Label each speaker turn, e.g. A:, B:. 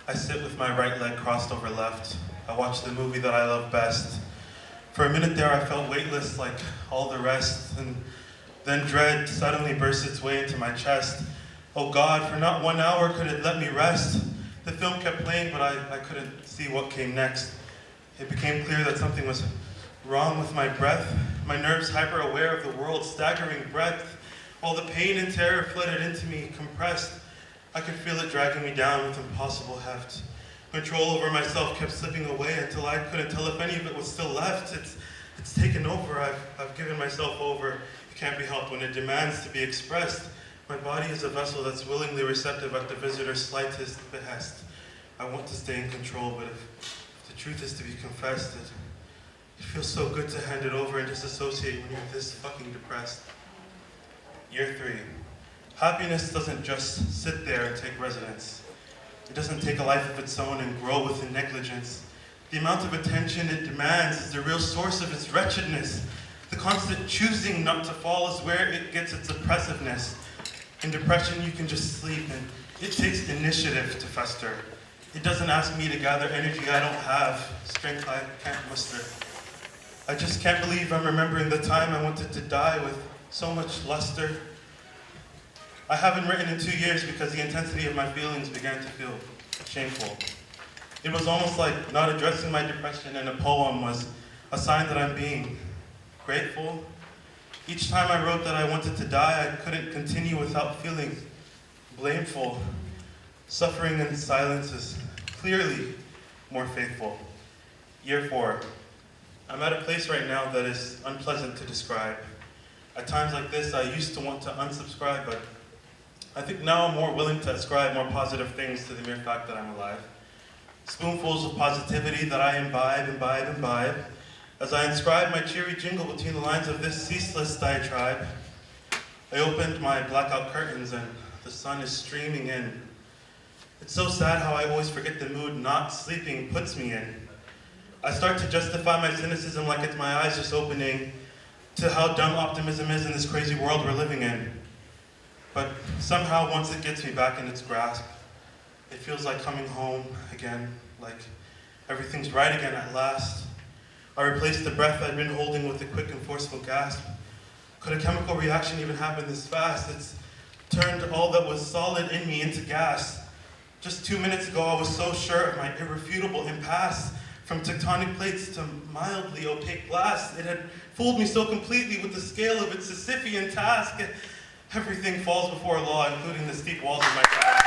A: I sit with my right leg crossed over left. I watch the movie that I love best. For a minute there, I felt weightless like all the rest, and then dread suddenly burst its way into my chest. Oh God, for not 1 hour could it let me rest. The film kept playing, but I couldn't see what came next. It became clear that something was wrong with my breath, my nerves hyper-aware of the world's staggering breadth. While the pain and terror flooded into me, compressed, I could feel it dragging me down with impossible heft. Control over myself kept slipping away until I couldn't tell if any of it was still left. It's taken over. I've given myself over. It can't be helped when it demands to be expressed. My body is a vessel that's willingly receptive at the visitor's slightest behest. I want to stay in control, but if the truth is to be confessed, it feels so good to hand it over and disassociate when you're this fucking depressed. Year 3. Happiness doesn't just sit there and take residence. It doesn't take a life of its own and grow within negligence. The amount of attention it demands is the real source of its wretchedness. The constant choosing not to fall is where it gets its oppressiveness. In depression, you can just sleep, and it takes initiative to fester. It doesn't ask me to gather energy I don't have, strength I can't muster. I just can't believe I'm remembering the time I wanted to die with so much luster. I haven't written in 2 years because the intensity of my feelings began to feel shameful. It was almost like not addressing my depression in a poem was a sign that I'm being grateful. Each time I wrote that I wanted to die, I couldn't continue without feeling blameful. Suffering in silence is clearly more faithful. Year 4. I'm at a place right now that is unpleasant to describe. At times like this, I used to want to unsubscribe, but I think now I'm more willing to ascribe more positive things to the mere fact that I'm alive. Spoonfuls of positivity that I imbibe, as I inscribe my cheery jingle between the lines of this ceaseless diatribe. I opened my blackout curtains and the sun is streaming in. It's so sad how I always forget the mood not sleeping puts me in. I start to justify my cynicism like it's my eyes just opening to how dumb optimism is in this crazy world we're living in. But somehow once it gets me back in its grasp, it feels like coming home again, like everything's right again at last. I replaced the breath I'd been holding with a quick and forceful gasp. Could a chemical reaction even happen this fast? It's turned all that was solid in me into gas. Just 2 minutes ago, I was so sure of my irrefutable impasse. From tectonic plates to mildly opaque glass, it had fooled me so completely with the scale of its Sisyphean task. Everything falls before law, including the steep walls of my past.